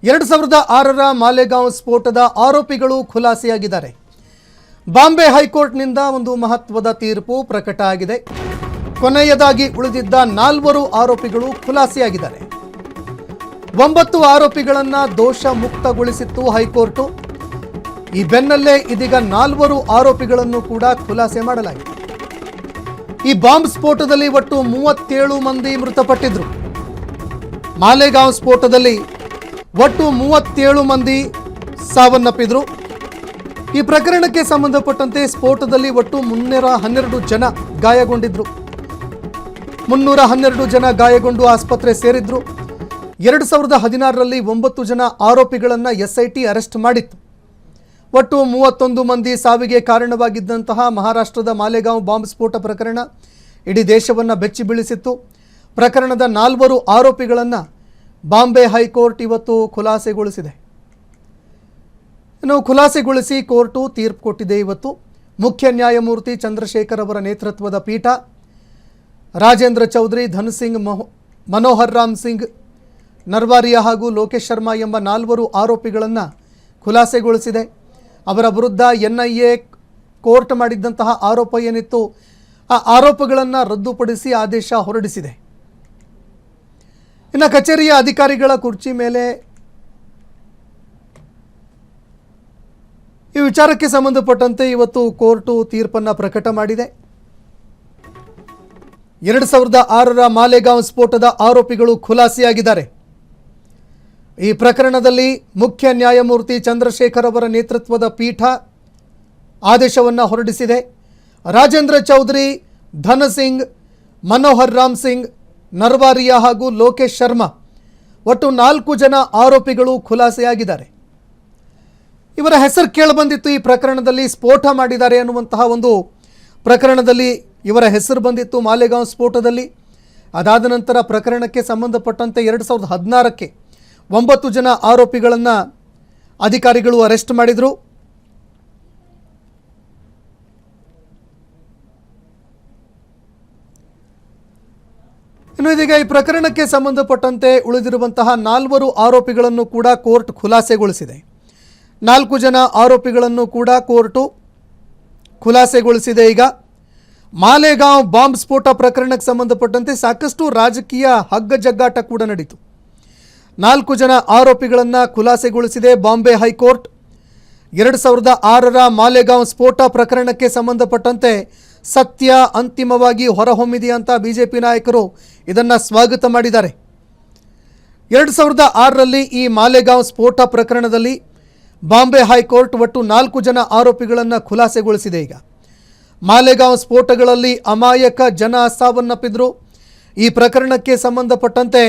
2006ರ ಮಾಲೆಗಾಂವ್ ಸ್ಫೋಟದ ಆರೋಪಿಗಳು ಖುಲಾಸೆಯಾಗಿದ್ದಾರೆ. ಬಾಂಬೆ ಹೈಕೋರ್ಟ್ನಿಂದ ಒಂದು ಮಹತ್ವದ ತೀರ್ಪು ಪ್ರಕಟ ಆಗಿದೆ. ಕೊನೆಯದಾಗಿ ಉಳಿದಿದ್ದ 4 ಆರೋಪಿಗಳು ಖುಲಾಸೆಯಾಗಿದ್ದಾರೆ. 9 ಆರೋಪಿಗಳನ್ನು ದೋಷ ಮುಕ್ತಗೊಳಿಸಿತ್ತು ಹೈಕೋರ್ಟ್. ಈ ಬೆನ್ನಲ್ಲೇ ಇದೀಗ 4 ಆರೋಪಿಗಳನ್ನು ಕೂಡ ಖುಲಾಸೆ ಮಾಡಲಾಗಿದೆ. ಈ ಬಾಂಬ್ ಸ್ಫೋಟದಲ್ಲಿ ಒಟ್ಟು 37 ಮಂದಿ ಮೃತಪಟ್ಟಿದ್ರು. ಮಾಲೆಗಾಂವ್ ಸ್ಫೋಟದಲ್ಲಿ ಒಟ್ಟು 37 ಮಂದಿ ಸಾವನ್ನಪ್ಪಿದ್ರು. ಈ ಪ್ರಕರಣಕ್ಕೆ ಸಂಬಂಧಪಟ್ಟಂತೆ ಸ್ಫೋಟದಲ್ಲಿ ಒಟ್ಟು 312 ಜನ ಗಾಯಗೊಂಡಿದ್ರು. 312 ಜನ ಗಾಯಗೊಂಡು ಆಸ್ಪತ್ರೆ ಸೇರಿದ್ರು. 2016ರಲ್ಲಿ 9 ಜನ ಆರೋಪಿಗಳನ್ನು SIT ಅರೆಸ್ಟ್ ಮಾಡಿತ್ತು. ಒಟ್ಟು 31 ಮಂದಿ ಸಾವಿಗೆ ಕಾರಣವಾಗಿದ್ದಂತಹ ಮಹಾರಾಷ್ಟ್ರದ ಮಾಲೆಗಾಂವ್ ಬಾಂಬ್ ಸ್ಫೋಟ ಪ್ರಕರಣ ಇಡೀ ದೇಶವನ್ನು ಬೆಚ್ಚಿ ಬೀಳಿಸಿತ್ತು. ಪ್ರಕರಣದ 4 ಆರೋಪಿಗಳನ್ನು ಬಾಂಬೆ ಹೈಕೋರ್ಟ್ ಇವತ್ತು ಖುಲಾಸೆಗೊಳಿಸಿದೆ. ಖುಲಾಸೆಗೊಳಿಸಿ ಕೋರ್ಟು ತೀರ್ಪು ಕೊಟ್ಟಿದೆ. ಇವತ್ತು ಮುಖ್ಯ ನ್ಯಾಯಮೂರ್ತಿ ಚಂದ್ರಶೇಖರ್ ಅವರ ನೇತೃತ್ವದ ಪೀಠ ರಾಜೇಂದ್ರ ಚೌಧರಿ, ಧನ್ ಸಿಂಗ್, ಮನೋಹರ್ ರಾಮ್ ಸಿಂಗ್, ನರ್ವಾರಿಯಾ ಹಾಗೂ ಲೋಕೇಶ್ ಶರ್ಮಾ ಎಂಬ 4 ಆರೋಪಿಗಳನ್ನು ಖುಲಾಸೆಗೊಳಿಸಿದೆ. ಅವರ ವಿರುದ್ಧ NIA ಕೋರ್ಟ್ ಮಾಡಿದ್ದಂತಹ ಆರೋಪ ಏನಿತ್ತು ಆ ಆರೋಪಗಳನ್ನು ರದ್ದುಪಡಿಸಿ ಆದೇಶ ಹೊರಡಿಸಿದೆ. ಇನ್ನು ಕಚೇರಿಯ ಅಧಿಕಾರಿಗಳ ಕುರ್ಚಿ ಮೇಲೆ ಈ ವಿಚಾರಕ್ಕೆ ಸಂಬಂಧಪಟ್ಟಂತೆ ಇವತ್ತು ಕೋರ್ಟು ತೀರ್ಪನ್ನು ಪ್ರಕಟ ಮಾಡಿದೆ. 2006ರ ಮಾಲೆಗಾಂವ್ ಸ್ಫೋಟದ ಆರೋಪಿಗಳು ಖುಲಾಸೆಯಾಗಿದ್ದಾರೆ. ಈ ಪ್ರಕರಣದಲ್ಲಿ ಮುಖ್ಯ ನ್ಯಾಯಮೂರ್ತಿ ಚಂದ್ರಶೇಖರ್ ಅವರ ನೇತೃತ್ವದ ಪೀಠ ಆದೇಶವನ್ನು ಹೊರಡಿಸಿದೆ. ರಾಜೇಂದ್ರ ಚೌಧರಿ, ಧನ್ ಸಿಂಗ್, ಮನೋಹರ್ ರಾಮ್ ಸಿಂಗ್, ನರ್ವಾರಿಯಾ ಹಾಗೂ ಲೋಕೇಶ್ ಶರ್ಮಾ ಒಟ್ಟು 4 ಜನ ಆರೋಪಿಗಳು ಖುಲಾಸೆಯಾಗಿದ್ದಾರೆ. ಇವರ ಹೆಸರು ಕೇಳಿಬಂದಿತ್ತು. ಈ ಪ್ರಕರಣದಲ್ಲಿ ಸ್ಫೋಟ ಮಾಡಿದ್ದಾರೆ ಅನ್ನುವಂತಹ ಒಂದು ಪ್ರಕರಣದಲ್ಲಿ ಇವರ ಹೆಸರು ಬಂದಿತ್ತು ಮಾಲೆಗಾಂವ್ ಸ್ಫೋಟದಲ್ಲಿ. ಅದಾದ ನಂತರ ಪ್ರಕರಣಕ್ಕೆ ಸಂಬಂಧಪಟ್ಟಂತೆ 2016ಕ್ಕೆ 9 ಜನ ಆರೋಪಿಗಳನ್ನು ಅಧಿಕಾರಿಗಳು ಅರೆಸ್ಟ್ ಮಾಡಿದರು. ಇನ್ನು ಇದೀಗ ಈ ಪ್ರಕರಣಕ್ಕೆ ಸಂಬಂಧಪಟ್ಟಂತೆ ಉಳಿದಿರುವಂತಹ 4 ಆರೋಪಿಗಳನ್ನು ಕೂಡ ಕೋರ್ಟ್ ಖುಲಾಸೆಗೊಳಿಸಿದೆ. 4 ಜನ ಆರೋಪಿಗಳನ್ನು ಕೂಡ ಕೋರ್ಟು ಖುಲಾಸೆಗೊಳಿಸಿದೆ. ಈಗ ಮಾಲೆಗಾಂವ್ ಬಾಂಬ್ ಸ್ಫೋಟ ಪ್ರಕರಣಕ್ಕೆ ಸಂಬಂಧಪಟ್ಟಂತೆ ಸಾಕಷ್ಟು ರಾಜಕೀಯ ಹಗ್ಗಜಗ್ಗಾಟ ಕೂಡ ನಡೀತು. 4 ಜನ ಆರೋಪಿಗಳನ್ನು ಖುಲಾಸೆಗೊಳಿಸಿದೆ ಬಾಂಬೆ ಹೈಕೋರ್ಟ್. 2006ರ ಮಾಲೆಗಾಂವ್ ಸ್ಫೋಟ ಪ್ರಕರಣಕ್ಕೆ ಸಂಬಂಧಪಟ್ಟಂತೆ ಸತ್ಯ ಅಂತಿಮವಾಗಿ ಹೊರಹೊಮ್ಮಿದೆ ಅಂತ BJP ನಾಯಕರು ಇದನ್ನು ಸ್ವಾಗತ ಮಾಡಿದ್ದಾರೆ. 2006ರಲ್ಲಿ ಈ ಮಾಲೆಗಾಂವ್ ಸ್ಫೋಟ ಪ್ರಕರಣದಲ್ಲಿ ಬಾಂಬೆ ಹೈಕೋರ್ಟ್ ಒಟ್ಟು 4 ಜನ ಆರೋಪಿಗಳನ್ನು ಖುಲಾಸೆಗೊಳಿಸಿದೆ. ಈಗ ಮಾಲೆಗಾಂವ್ ಸ್ಫೋಟಗಳಲ್ಲಿ ಅಮಾಯಕ ಜನ ಸಾವನ್ನಪ್ಪಿದ್ರು. ಈ ಪ್ರಕರಣಕ್ಕೆ ಸಂಬಂಧಪಟ್ಟಂತೆ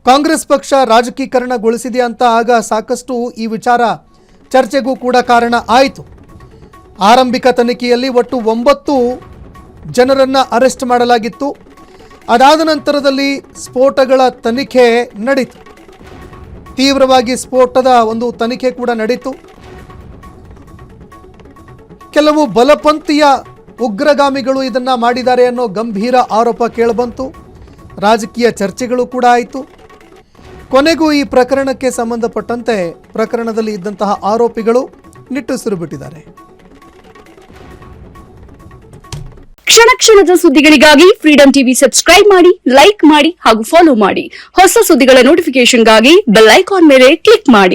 ಕಾಂಗ್ರೆಸ್ ಪಕ್ಷ ರಾಜಕೀಕರಣಗೊಳಿಸಿದೆ ಅಂತ ಆಗ ಸಾಕಷ್ಟು ಈ ವಿಚಾರ ಚರ್ಚೆಗೂ ಕೂಡ ಕಾರಣ ಆಯಿತು. ಆರಂಭಿಕ ತನಿಖೆಯಲ್ಲಿ ಒಟ್ಟು 9 ಜನರನ್ನು ಅರೆಸ್ಟ್ ಮಾಡಲಾಗಿತ್ತು. ಅದಾದ ನಂತರದಲ್ಲಿ ಸ್ಫೋಟಗಳ ತನಿಖೆ ನಡೀತು. ತೀವ್ರವಾಗಿ ಸ್ಫೋಟದ ಒಂದು ತನಿಖೆ ಕೂಡ ನಡೀತು. ಕೆಲವು ಬಲಪಂಥೀಯ ಉಗ್ರಗಾಮಿಗಳು ಇದನ್ನು ಮಾಡಿದ್ದಾರೆ ಅನ್ನೋ ಗಂಭೀರ ಆರೋಪ ಕೇಳಿಬಂತು. ರಾಜಕೀಯ ಚರ್ಚೆಗಳು ಕೂಡ ಆಯಿತು. ಕೊನೆಗೂ ಈ ಪ್ರಕರಣಕ್ಕೆ ಸಂಬಂಧಪಟ್ಟಂತೆ ಪ್ರಕರಣದಲ್ಲಿ ಇದ್ದಂತಹ ಆರೋಪಿಗಳು ನಿಟ್ಟುಸಿರು ಬಿಟ್ಟಿದ್ದಾರೆ. ಕ್ಷಣ ಕ್ಷಣದ ಸುದ್ದಿಗಳಿಗಾಗಿ ಫ್ರೀಡಂ ಟಿವಿ ಸಬ್ಸ್ಕ್ರೈಬ್ ಮಾಡಿ, ಲೈಕ್ ಮಾಡಿ ಹಾಗೂ ಫಾಲೋ ಮಾಡಿ. ಹೊಸ ಸುದ್ದಿಗಳ ನೋಟಿಫಿಕೇಶನ್ಗಾಗಿ ಬೆಲ್ ಐಕಾನ್ ಮೇಲೆ ಕ್ಲಿಕ್ ಮಾಡಿ.